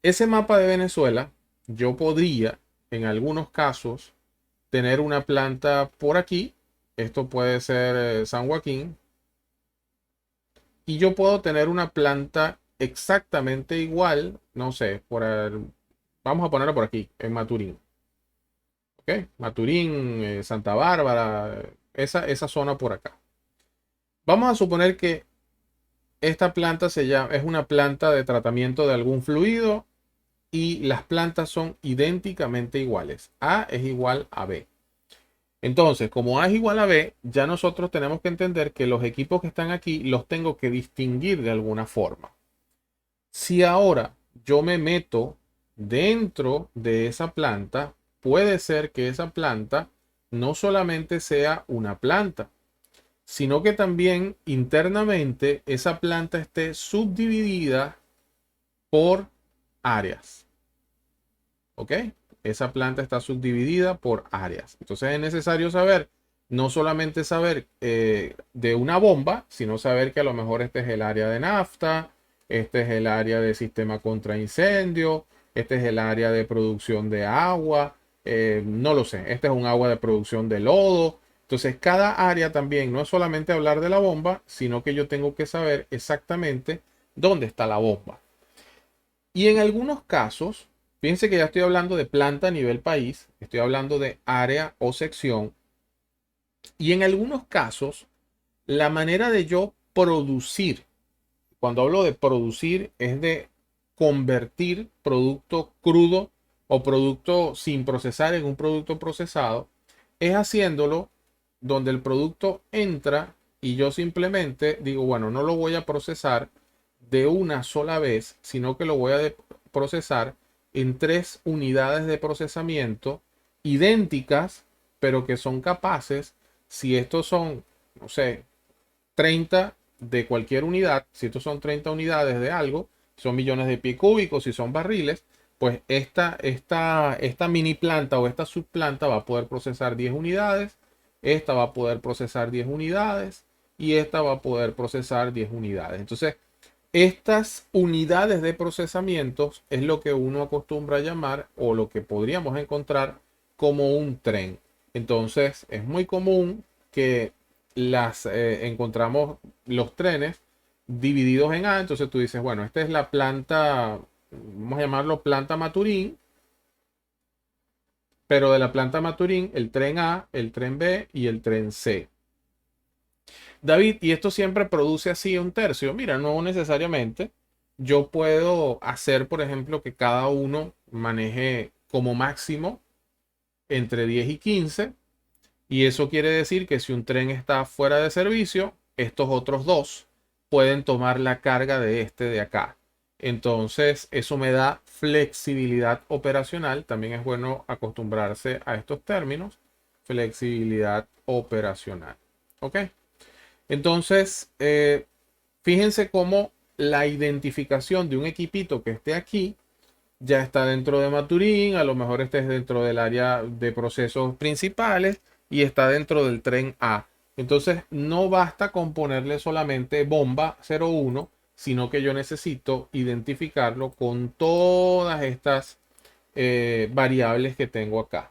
S1: Ese mapa de Venezuela, yo podría, en algunos casos, tener una planta por aquí Esto puede ser San Joaquín. Y yo puedo tener una planta exactamente igual, no sé, vamos a ponerla por aquí, en Maturín. ¿Ok? Maturín, Santa Bárbara, esa zona por acá. Vamos a suponer que esta planta es una planta de tratamiento de algún fluido y las plantas son idénticamente iguales. A es igual a B. Entonces, como A es igual a B, ya nosotros tenemos que entender que los equipos que están aquí los tengo que distinguir de alguna forma. Si ahora yo me meto dentro de esa planta, puede ser que esa planta no solamente sea una planta, sino que también internamente esa planta esté subdividida por áreas. ¿Ok? Esa planta está subdividida por áreas. Entonces es necesario saber, no solamente saber de una bomba, sino saber que a lo mejor este es el área de nafta, este es el área de sistema contra incendio, este es el área de producción de agua, no lo sé, este es un agua de producción de lodo. Entonces cada área también no es solamente hablar de la bomba, sino que yo tengo que saber exactamente dónde está la bomba. Y en algunos casos, fíjense que ya estoy hablando de planta a nivel país, estoy hablando de área o sección. Y en algunos casos, la manera de yo producir, cuando hablo de producir, es de convertir producto crudo o producto sin procesar en un producto procesado, es haciéndolo donde el producto entra y yo simplemente digo, bueno, no lo voy a procesar de una sola vez, sino que lo voy a procesar en 3 unidades de procesamiento idénticas, pero que son capaces, si estos son, no sé, 30 de cualquier unidad, si estos son 30 unidades de algo, son millones de pies cúbicos, si son barriles, pues esta mini planta o esta subplanta va a poder procesar 10 unidades, esta va a poder procesar 10 unidades y esta va a poder procesar 10 unidades. Entonces, estas unidades de procesamientos es lo que uno acostumbra a llamar o lo que podríamos encontrar como un tren. Entonces es muy común que encontramos los trenes divididos en A. Entonces tú dices, bueno, esta es la planta, vamos a llamarlo planta Maturín, pero de la planta Maturín, el tren A, el tren B y el tren C. David, ¿y esto siempre produce así un tercio? Mira, no necesariamente. Yo puedo hacer, por ejemplo, que cada uno maneje como máximo entre 10 y 15. Y eso quiere decir que si un tren está fuera de servicio, estos otros dos pueden tomar la carga de este de acá. Entonces, eso me da flexibilidad operacional. También es bueno acostumbrarse a estos términos. Flexibilidad operacional. ¿Ok? Entonces, fíjense cómo la identificación de un equipito que esté aquí ya está dentro de Maturín, a lo mejor este es dentro del área de procesos principales y está dentro del tren A. Entonces, no basta con ponerle solamente bomba 01, sino que yo necesito identificarlo con todas estas variables que tengo acá.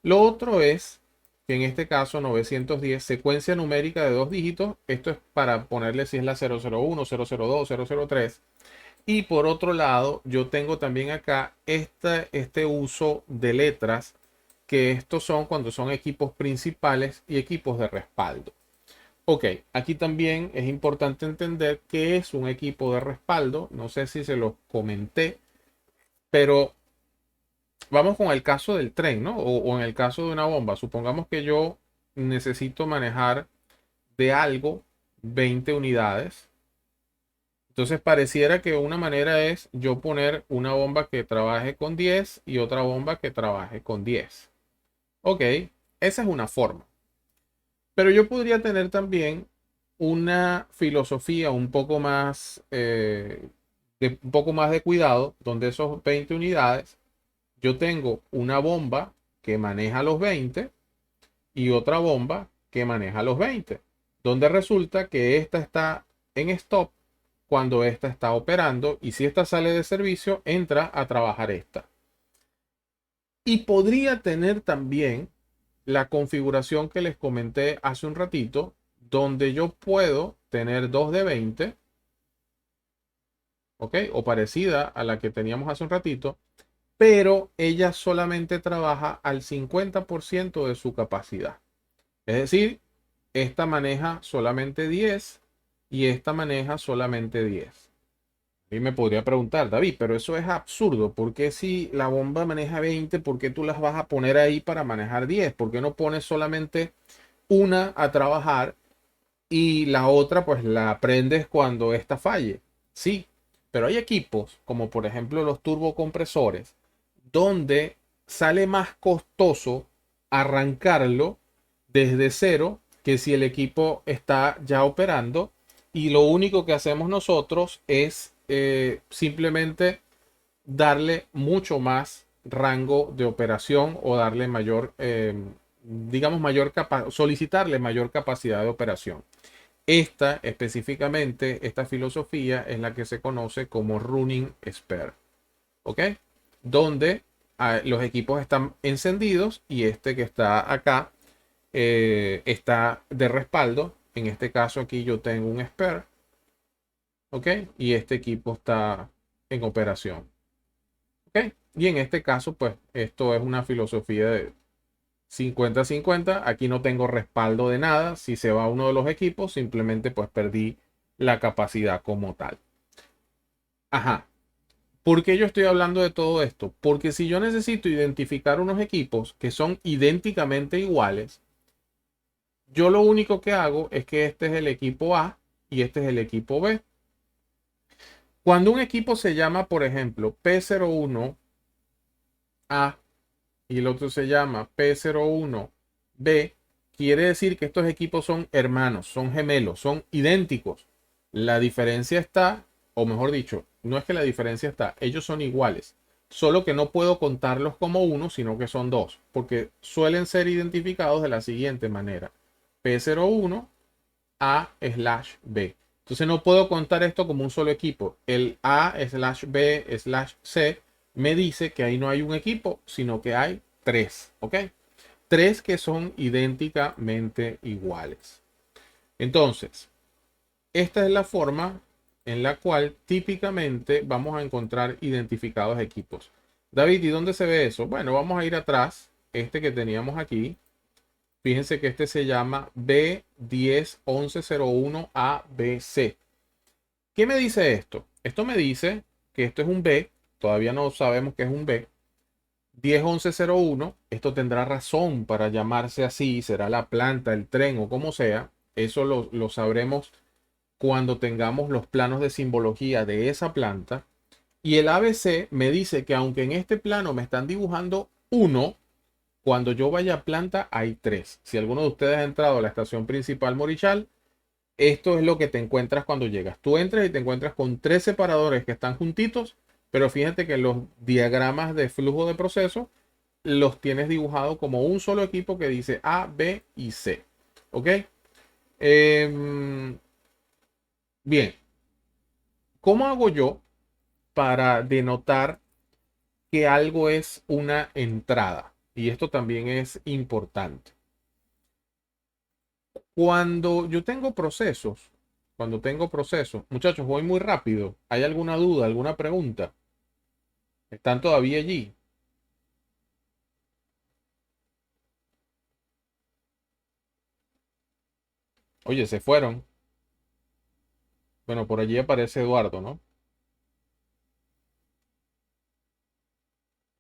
S1: Lo otro es que en este caso 910, secuencia numérica de 2 dígitos. Esto es para ponerle si es la 001, 002, 003. Y por otro lado, yo tengo también acá este uso de letras, que estos son cuando son equipos principales y equipos de respaldo. Ok, aquí también es importante entender qué es un equipo de respaldo. No sé si se los comenté, pero vamos con el caso del tren, ¿no? O en el caso de una bomba. Supongamos que yo necesito manejar de algo 20 unidades. Entonces pareciera que una manera es yo poner una bomba que trabaje con 10 y otra bomba que trabaje con 10. Ok, esa es una forma. Pero yo podría tener también una filosofía un poco más, un poco más de cuidado, donde esos 20 unidades, yo tengo una bomba que maneja los 20 y otra bomba que maneja los 20, donde resulta que esta está en stop cuando esta está operando y si esta sale de servicio, entra a trabajar esta. Y podría tener también la configuración que les comenté hace un ratito, donde yo puedo tener 2 de 20, ¿ok? O parecida a la que teníamos hace un ratito, pero ella solamente trabaja al 50% de su capacidad. Es decir, esta maneja solamente 10 y esta maneja solamente 10. Y me podría preguntar, David, pero eso es absurdo. ¿Por qué si la bomba maneja 20, por qué tú las vas a poner ahí para manejar 10? ¿Por qué no pones solamente una a trabajar y la otra pues la prendes cuando esta falle? Sí, pero hay equipos como por ejemplo los turbocompresores donde sale más costoso arrancarlo desde cero que si el equipo está ya operando, y lo único que hacemos nosotros es simplemente darle mucho más rango de operación o darle mayor, digamos, solicitarle mayor capacidad de operación. Esta específicamente, esta filosofía es la que se conoce como running spare, ¿ok? Donde los equipos están encendidos y este que está acá está de respaldo. En este caso aquí yo tengo un spare, ¿ok? Y este equipo está en operación, ¿ok? Y en este caso, pues esto es una filosofía de 50-50. Aquí no tengo respaldo de nada. Si se va uno de los equipos, simplemente pues perdí la capacidad como tal. Ajá. ¿Por qué yo estoy hablando de todo esto? Porque si yo necesito identificar unos equipos que son idénticamente iguales, yo lo único que hago es que este es el equipo A y este es el equipo B. Cuando un equipo se llama, por ejemplo, P01A y el otro se llama P01B, quiere decir que estos equipos son hermanos, son gemelos, son idénticos. La diferencia está, o mejor dicho, no es que la diferencia está, ellos son iguales. Solo que no puedo contarlos como uno, sino que son dos, porque suelen ser identificados de la siguiente manera: P01 A/B. Entonces no puedo contar esto como un solo equipo. El A/B/C me dice que ahí no hay un equipo, sino que hay tres, ¿ok? Tres que son idénticamente iguales. Entonces, esta es la forma en la cual típicamente vamos a encontrar identificados equipos. David, ¿y dónde se ve eso? Bueno, vamos a ir atrás. Este que teníamos aquí. Fíjense que este se llama B101101ABC. ¿Qué me dice esto? Esto me dice que esto es un B. Todavía no sabemos que es un B. 101101. Esto tendrá razón para llamarse así. Será la planta, el tren o como sea. Eso lo sabremos cuando tengamos los planos de simbología de esa planta. Y el ABC me dice que aunque en este plano me están dibujando uno, cuando yo vaya a planta hay tres. Si alguno de ustedes ha entrado a la estación principal Morichal, esto es lo que te encuentras cuando llegas. Tú entras y te encuentras con tres separadores que están juntitos, pero fíjate que los diagramas de flujo de proceso los tienes dibujados como un solo equipo que dice A, B y C. ¿Ok? Bien, ¿cómo hago yo para denotar que algo es una entrada? Y esto también es importante. Cuando tengo procesos, muchachos, voy muy rápido. ¿Hay alguna duda, alguna pregunta? ¿Están todavía allí? Oye, se fueron. Bueno, por allí aparece Eduardo, ¿no?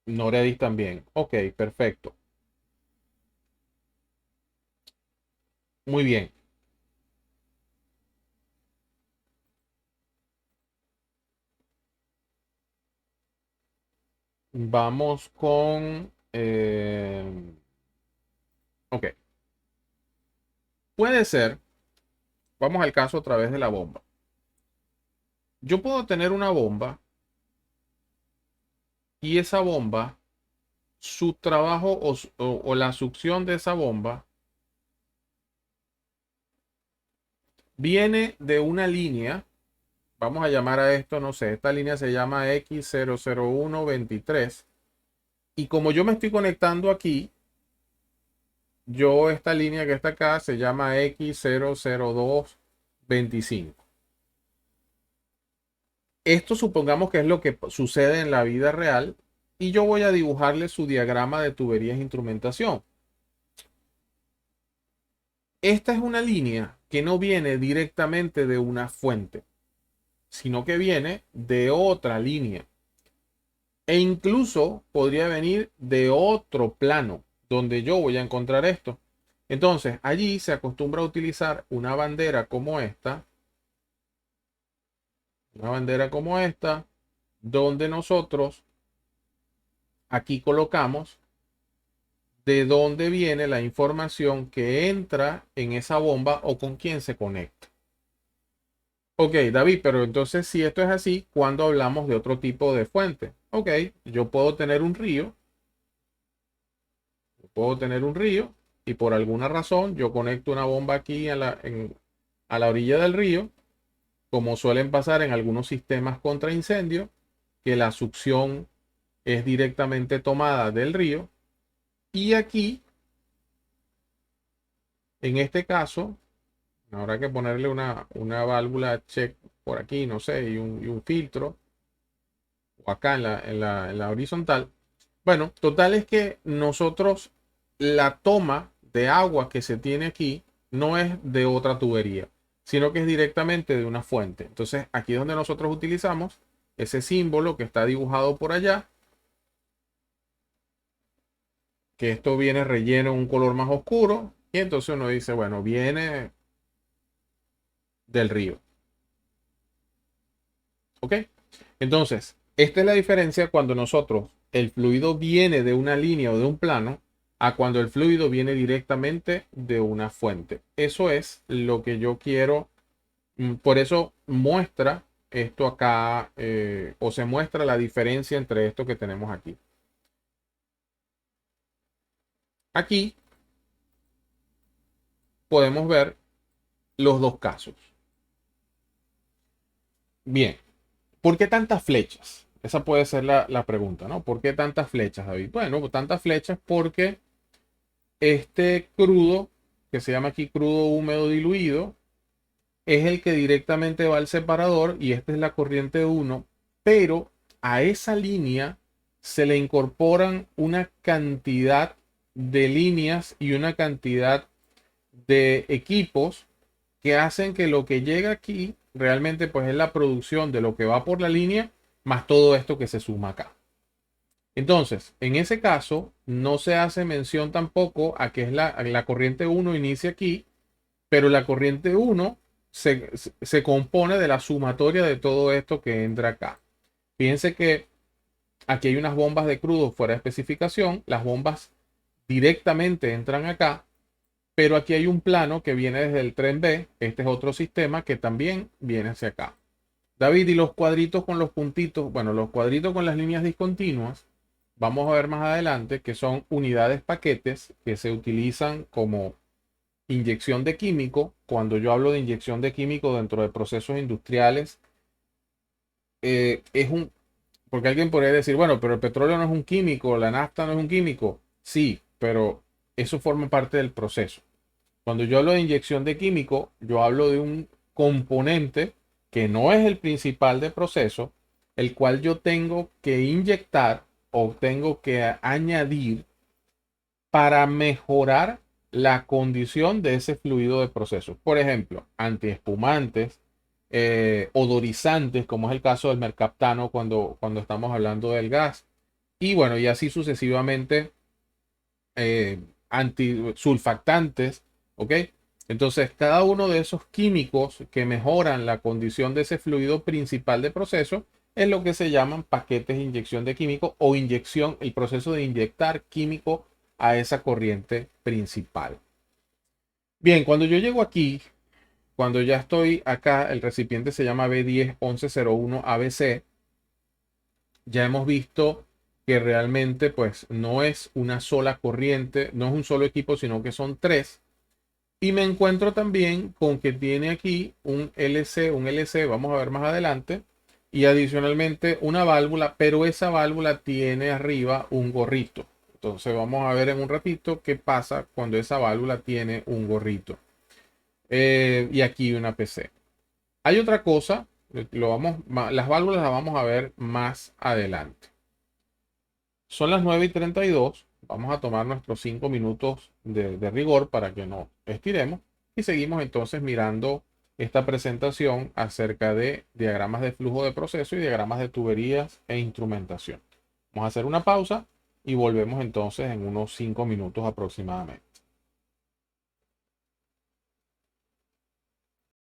S1: Noredis también. Ok, perfecto. Muy bien. Vamos con... ok. Puede ser, vamos al caso a través de la bomba. Yo puedo tener una bomba y esa bomba, su trabajo o la succión de esa bomba viene de una línea. Vamos a llamar a esto, no sé, esta línea se llama X00123. Y como yo me estoy conectando aquí, yo esta línea que está acá se llama X00225. Esto supongamos que es lo que sucede en la vida real y yo voy a dibujarle su diagrama de tuberías e instrumentación. Esta es una línea que no viene directamente de una fuente, sino que viene de otra línea. E incluso podría venir de otro plano donde yo voy a encontrar esto. Entonces, allí se acostumbra a utilizar una bandera como esta, donde nosotros aquí colocamos de dónde viene la información que entra en esa bomba o con quién se conecta. Ok, David, pero entonces si esto es así, ¿cuándo hablamos de otro tipo de fuente? Ok, yo puedo tener un río y por alguna razón yo conecto una bomba aquí a la orilla del río, como suelen pasar en algunos sistemas contra incendio, que la succión es directamente tomada del río. Y aquí, en este caso, habrá que ponerle una válvula check por aquí, no sé, y un filtro, o acá en la horizontal. Bueno, total es que nosotros la toma de agua que se tiene aquí no es de otra tubería, sino que es directamente de una fuente. Entonces, aquí es donde nosotros utilizamos ese símbolo que está dibujado por allá, que esto viene relleno en un color más oscuro, y entonces uno dice, bueno, viene del río. ¿Ok? Entonces, esta es la diferencia cuando nosotros, el fluido viene de una línea o de un plano, a cuando el fluido viene directamente de una fuente. Eso es lo que yo quiero. Por eso muestra esto acá, o se muestra la diferencia entre esto que tenemos aquí. Aquí podemos ver los dos casos. Bien, ¿por qué tantas flechas? Esa puede ser la pregunta, ¿no? ¿Por qué tantas flechas, David? Bueno, pues tantas flechas porque este crudo, que se llama aquí crudo húmedo diluido, es el que directamente va al separador y esta es la corriente 1, pero a esa línea se le incorporan una cantidad de líneas y una cantidad de equipos que hacen que lo que llega aquí realmente pues es la producción de lo que va por la línea más todo esto que se suma acá. Entonces, en ese caso, no se hace mención tampoco a que es la corriente 1 inicia aquí, pero la corriente 1 se compone de la sumatoria de todo esto que entra acá. Fíjense que aquí hay unas bombas de crudo fuera de especificación, las bombas directamente entran acá, pero aquí hay un plano que viene desde el tren B, este es otro sistema que también viene hacia acá. David, y los cuadritos con los puntitos, bueno, los cuadritos con las líneas discontinuas, vamos a ver más adelante que son unidades paquetes que se utilizan como inyección de químico. Cuando yo hablo de inyección de químico dentro de procesos industriales, es un, porque alguien podría decir, bueno, pero el petróleo no es un químico, la nafta no es un químico. Sí, pero eso forma parte del proceso. Cuando yo hablo de inyección de químico, yo hablo de un componente que no es el principal del proceso, el cual yo tengo que inyectar o tengo que añadir para mejorar la condición de ese fluido de proceso. Por ejemplo, antiespumantes, odorizantes, como es el caso del mercaptano cuando estamos hablando del gas. Y bueno, y así sucesivamente, antisulfactantes, ¿ok? Entonces, cada uno de esos químicos que mejoran la condición de ese fluido principal de proceso es lo que se llaman paquetes de inyección de químico o inyección, el proceso de inyectar químico a esa corriente principal. Bien, cuando yo llego aquí, cuando ya estoy acá, el recipiente se llama B101101 ABC. Ya hemos visto que realmente pues no es una sola corriente, no es un solo equipo, sino que son tres. Y me encuentro también con que tiene aquí un LC, vamos a ver más adelante, y adicionalmente una válvula, pero esa válvula tiene arriba un gorrito. Entonces vamos a ver en un ratito qué pasa cuando esa válvula tiene un gorrito. Y aquí una PC. Hay otra cosa, las válvulas las vamos a ver más adelante. Son las 9:32. Vamos a tomar nuestros 5 minutos de rigor para que no estiremos. Y seguimos entonces mirando esta presentación acerca de diagramas de flujo de proceso y diagramas de tuberías e instrumentación. Vamos a hacer una pausa y volvemos entonces en unos 5 minutos aproximadamente.